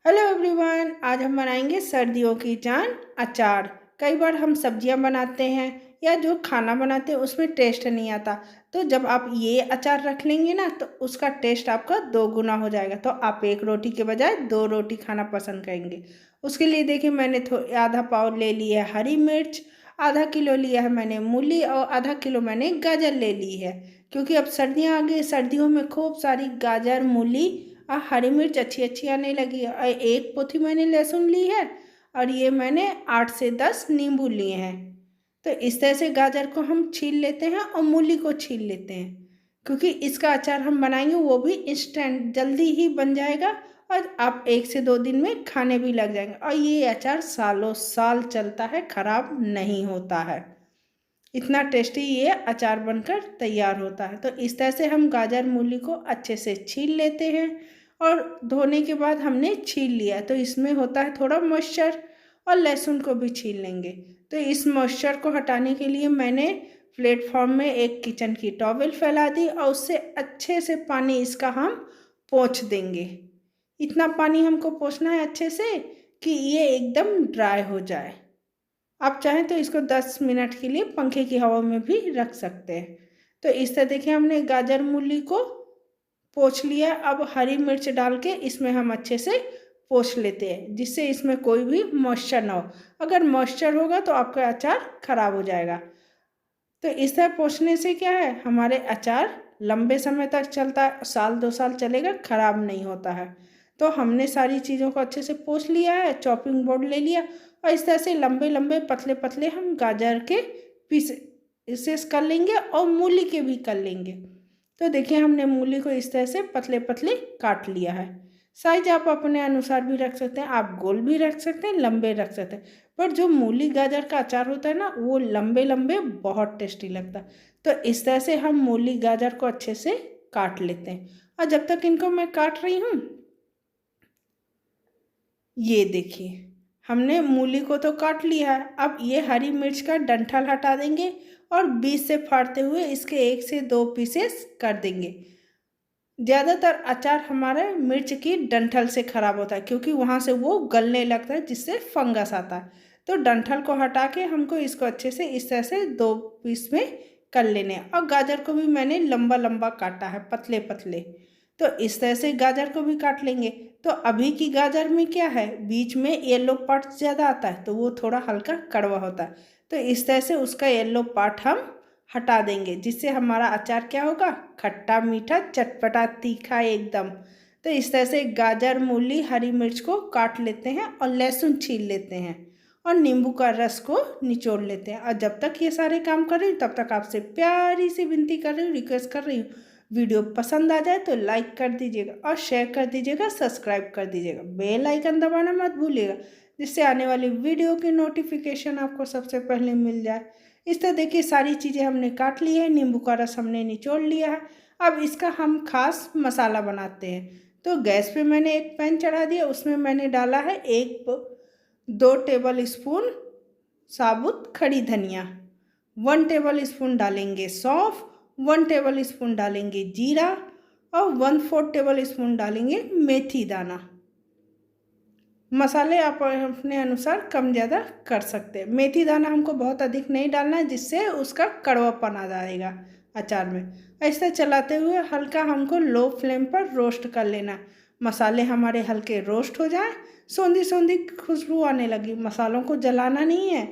Hello everyone, आज हम बनाएंगे सर्दियों की जान अचार। कई बार हम सब्जियां बनाते हैं या जो खाना बनाते हैं उसमें टेस्ट नहीं आता। तो जब आप ये अचार रख लेंगे ना तो उसका टेस्ट आपका दो गुना हो जाएगा। तो आप एक रोटी के बजाय दो रोटी खाना पसंद करेंगे। उसके लिए देखिए, मैंने आधा पाव ले लिया है हरी मिर्च, आधा किलो लिया है मैंने मूली और आधा किलो मैंने गाजर ले ली है। क्योंकि अब सर्दियाँ आ गई, सर्दियों में खूब सारी गाजर मूली और हरी मिर्च अच्छी अच्छी आने लगी है। और एक पोथी मैंने लहसुन ली है और ये मैंने 8 से 10 नींबू लिए हैं। तो इस तरह से गाजर को हम छील लेते हैं और मूली को छील लेते हैं, क्योंकि इसका अचार हम बनाएंगे वो भी इंस्टेंट जल्दी ही बन जाएगा और आप 1 से 2 दिन में खाने भी लग जाएंगे। और ये अचार सालों साल चलता है, खराब नहीं होता है। इतना टेस्टी ये अचार बनकर तैयार होता है। तो इस तरह से हम गाजर मूली को अच्छे से छील लेते हैं और धोने के बाद हमने छील लिया तो इसमें होता है थोड़ा मॉइस्चर। और लहसुन को भी छील लेंगे। तो इस मॉइस्चर को हटाने के लिए मैंने प्लेटफॉर्म में एक किचन की टॉवेल फैला दी और उससे अच्छे से पानी इसका हम पोंछ देंगे। इतना पानी हमको पोंछना है अच्छे से कि ये एकदम ड्राई हो जाए। आप चाहें तो इसको 10 मिनट के लिए पंखे की हवा में भी रख सकते हैं। तो इस तरह देखिए, हमने गाजर मूली को पोंछ लिया। अब हरी मिर्च डाल के इसमें हम अच्छे से पोंछ लेते हैं, जिससे इसमें कोई भी मॉइस्चर ना हो। अगर मॉइस्चर होगा तो आपका अचार खराब हो जाएगा। तो इस तरह पोंछने से क्या है, हमारे अचार लंबे समय तक चलता है, 1 2 साल चलेगा, खराब नहीं होता है। तो हमने सारी चीज़ों को अच्छे से पोंछ लिया है, चॉपिंग बोर्ड ले लिया और इस तरह से लंबे लंबे पतले पतले हम गाजर के पीसेस कर लेंगे और मूली के भी कर लेंगे। तो देखिए, हमने मूली को इस तरह से पतले पतले काट लिया है। साइज आप अपने अनुसार भी रख सकते हैं, आप गोल भी रख सकते हैं, लंबे रख सकते हैं। पर जो मूली गाजर का अचार होता है ना, वो लंबे लंबे बहुत टेस्टी लगता है। तो इस तरह से हम मूली गाजर को अच्छे से काट लेते हैं। और जब तक इनको मैं काट रही हूँ, ये देखिए, हमने मूली को तो काट लिया है। अब ये हरी मिर्च का डंठल हटा देंगे और बीच से फाड़ते हुए इसके 1 से 2 पीसेस कर देंगे। ज़्यादातर अचार हमारे मिर्च की डंठल से ख़राब होता है, क्योंकि वहाँ से वो गलने लगता है, जिससे फंगस आता है। तो डंठल को हटा के हमको इसको अच्छे से इस तरह से 2 पीस में कर लेने हैं। और गाजर को भी मैंने लंबा लंबा काटा है, पतले पतले। तो इस तरह से गाजर को भी काट लेंगे। तो अभी की गाजर में क्या है, बीच में येलो पार्ट ज़्यादा आता है, तो वो थोड़ा हल्का कड़वा होता है। तो इस तरह से उसका येलो पार्ट हम हटा देंगे, जिससे हमारा अचार क्या होगा, खट्टा मीठा चटपटा तीखा एकदम। तो इस तरह से गाजर मूली हरी मिर्च को काट लेते हैं और लहसुन छील लेते हैं और नींबू का रस को निचोड़ लेते हैं। और जब तक ये सारे काम कर रही हूँ, तब तक आपसे प्यारी सी विनती कर रही हूँ, रिक्वेस्ट कर रही हूँ, वीडियो पसंद आ जाए तो लाइक कर दीजिएगा और शेयर कर दीजिएगा, सब्सक्राइब कर दीजिएगा, बेल आइकन दबाना मत भूलिएगा, जिससे आने वाली वीडियो की नोटिफिकेशन आपको सबसे पहले मिल जाए। इस तरह देखिए, सारी चीज़ें हमने काट ली है, नींबू का रस हमने निचोड़ लिया है। अब इसका हम खास मसाला बनाते हैं। तो गैस पे मैंने एक पैन चढ़ा दिया, उसमें मैंने डाला है 2 टेबल स्पून साबुत खड़ी धनिया, 1 टेबल स्पून डालेंगे सौंफ, 1 टेबल स्पून डालेंगे जीरा और 1/4 टेबल स्पून डालेंगे मेथी दाना। मसाले आप अपने अनुसार कम ज़्यादा कर सकते हैं। मेथी दाना हमको बहुत अधिक नहीं डालना है, जिससे उसका कड़वापन आ जाएगा अचार में। ऐसा चलाते हुए हल्का हमको लो फ्लेम पर रोस्ट कर लेना। मसाले हमारे हल्के रोस्ट हो जाए, सौंधी सौंधी खुशबू आने लगी, मसालों को जलाना नहीं है,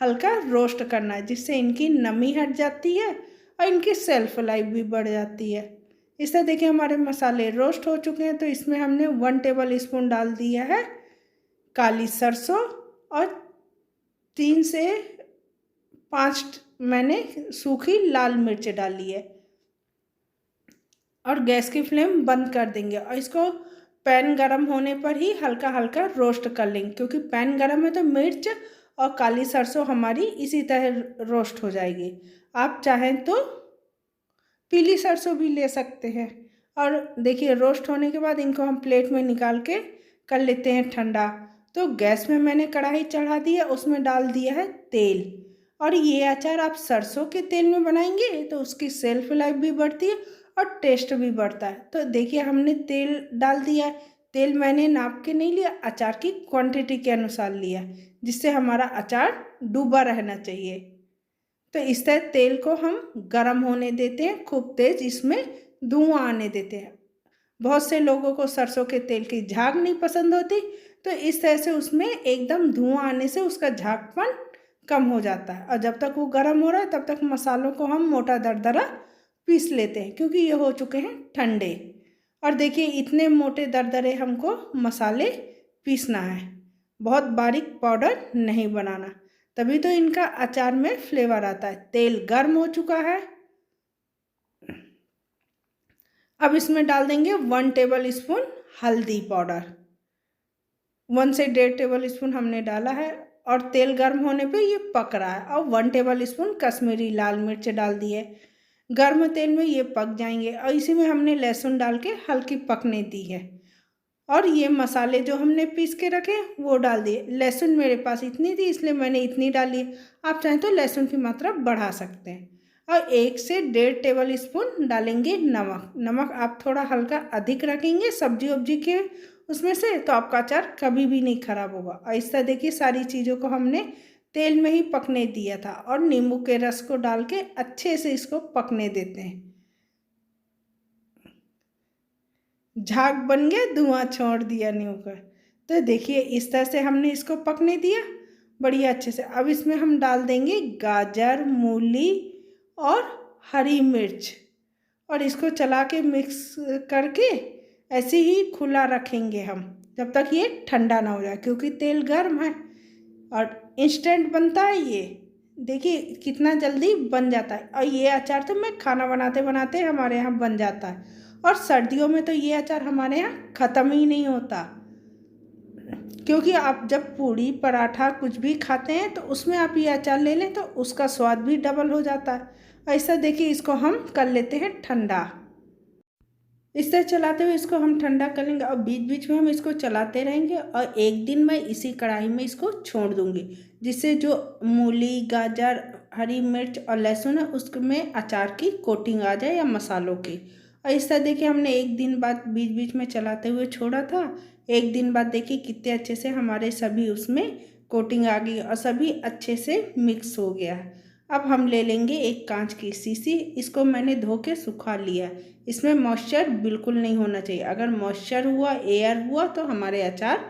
हल्का रोस्ट करना है, जिससे इनकी नमी हट जाती है और इनकी सेल्फ लाइफ भी बढ़ जाती है। इस तरह देखिए, हमारे मसाले रोस्ट हो चुके हैं। तो इसमें हमने 1 टेबल स्पून डाल दिया है काली सरसों और 3 से 5 मैंने सूखी लाल मिर्च डाली है। और गैस की फ्लेम बंद कर देंगे और इसको पैन गरम होने पर ही हल्का हल्का रोस्ट कर लेंगे, क्योंकि पैन गरम है तो मिर्च और काली सरसों हमारी इसी तरह रोस्ट हो जाएगी। आप चाहें तो पीली सरसों भी ले सकते हैं। और देखिए, रोस्ट होने के बाद इनको हम प्लेट में निकाल के कर लेते हैं ठंडा। तो गैस में मैंने कढ़ाई चढ़ा दी है, उसमें डाल दिया है तेल। और ये अचार आप सरसों के तेल में बनाएंगे तो उसकी सेल्फ लाइफ भी बढ़ती है और टेस्ट भी बढ़ता है। तो देखिए, हमने तेल डाल दिया है, तेल मैंने नाप के नहीं लिया, अचार की क्वांटिटी के अनुसार लिया, जिससे हमारा अचार डूबा रहना चाहिए। तो इस तरह तेल को हम गरम होने देते हैं खूब तेज, इसमें धुआं आने देते हैं। बहुत से लोगों को सरसों के तेल की झाग नहीं पसंद होती, तो इस तरह से उसमें एकदम धुआं आने से उसका झागपन कम हो जाता है। और जब तक वो गर्म हो रहा है तब तक मसालों को हम मोटा दरदरा पीस लेते हैं, क्योंकि ये हो चुके हैं ठंडे। और देखिए इतने मोटे दरदरे हमको मसाले पीसना है, बहुत बारीक पाउडर नहीं बनाना, तभी तो इनका अचार में फ्लेवर आता है। तेल गर्म हो चुका है, अब इसमें डाल देंगे 1 टेबल स्पून हल्दी पाउडर। 1 से 1.5 टेबल स्पून हमने डाला है और तेल गर्म होने पे ये पक रहा है। और 1 टेबल स्पून कश्मीरी लाल मिर्च डाल दिए। गर्म तेल में ये पक जाएंगे और इसी में हमने लहसुन डाल के हल्की पकने दी है। और ये मसाले जो हमने पीस के रखे वो डाल दिए। लहसुन मेरे पास इतनी थी इसलिए मैंने इतनी डाली है, आप चाहें तो लहसुन की मात्रा बढ़ा सकते हैं। और 1 से 1.5 टेबल स्पून डालेंगे नमक। नमक आप थोड़ा हल्का अधिक रखेंगे सब्जी वब्जी के उसमें से, तो आपका अचार कभी भी नहीं खराब होगा। और इस तरह देखिए सारी चीज़ों को हमने तेल में ही पकने दिया था और नींबू के रस को डाल के अच्छे से इसको पकने देते हैं। झाग बन गया, धुआं छोड़ दिया नींबू का। तो देखिए इस तरह से हमने इसको पकने दिया बढ़िया अच्छे से। अब इसमें हम डाल देंगे गाजर, मूली और हरी मिर्च और इसको चला के मिक्स करके ऐसे ही खुला रखेंगे हम जब तक ये ठंडा ना हो जाए, क्योंकि तेल गर्म है और इंस्टेंट बनता है ये। देखिए कितना जल्दी बन जाता है। और ये अचार तो मैं खाना बनाते बनाते हमारे यहाँ बन जाता है, और सर्दियों में तो ये अचार हमारे यहाँ ख़त्म ही नहीं होता, क्योंकि आप जब पूड़ी पराठा कुछ भी खाते हैं तो उसमें आप ये अचार ले लें तो उसका स्वाद भी डबल हो जाता है। ऐसा देखिए इसको हम कर लेते हैं ठंडा। इस तरह चलाते हुए इसको हम ठंडा कर लेंगे और बीच बीच में हम इसको चलाते रहेंगे। और एक दिन मैं इसी कढ़ाई में इसको छोड़ दूंगी, जिससे जो मूली, गाजर, हरी मिर्च और लहसुन है उसमें अचार की कोटिंग आ जाए या मसालों की। और इस तरह देखिए हमने एक दिन बाद बीच बीच में चलाते हुए छोड़ा था। एक दिन बाद देखिए कितने अच्छे से हमारे सभी उसमें कोटिंग आ गई और सभी अच्छे से मिक्स हो गया है। अब हम ले लेंगे एक कांच की शीशी, इसको मैंने धो के सुखा लिया। इसमें मॉइस्चर बिल्कुल नहीं होना चाहिए, अगर मॉइस्चर हुआ, एयर हुआ तो हमारे अचार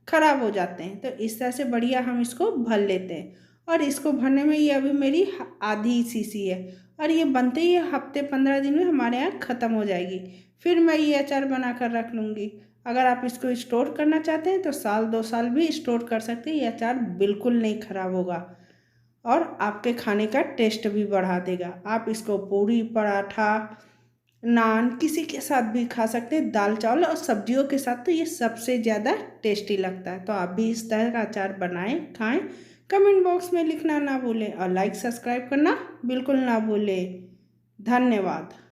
खराब हो जाते हैं। तो इस तरह से बढ़िया हम इसको भर लेते हैं। और इसको भरने में ये अभी मेरी आधी शीशी है और ये बनते ही हफ्ते 15 दिन में हमारे यहाँ ख़त्म हो जाएगी। फिर मैं ये अचार बना कर रख लूँगी। अगर आप इसको स्टोर करना चाहते हैं तो 1-2 साल भी स्टोर कर सकते हैं। ये अचार बिल्कुल नहीं खराब होगा और आपके खाने का टेस्ट भी बढ़ा देगा। आप इसको पूरी, पराठा, नान किसी के साथ भी खा सकते हैं, दाल चावल और सब्जियों के साथ तो ये सबसे ज़्यादा टेस्टी लगता है। तो आप भी इस तरह का अचार बनाएं, खाएं। कमेंट बॉक्स में लिखना ना भूलें और लाइक सब्सक्राइब करना बिल्कुल ना भूलें। धन्यवाद।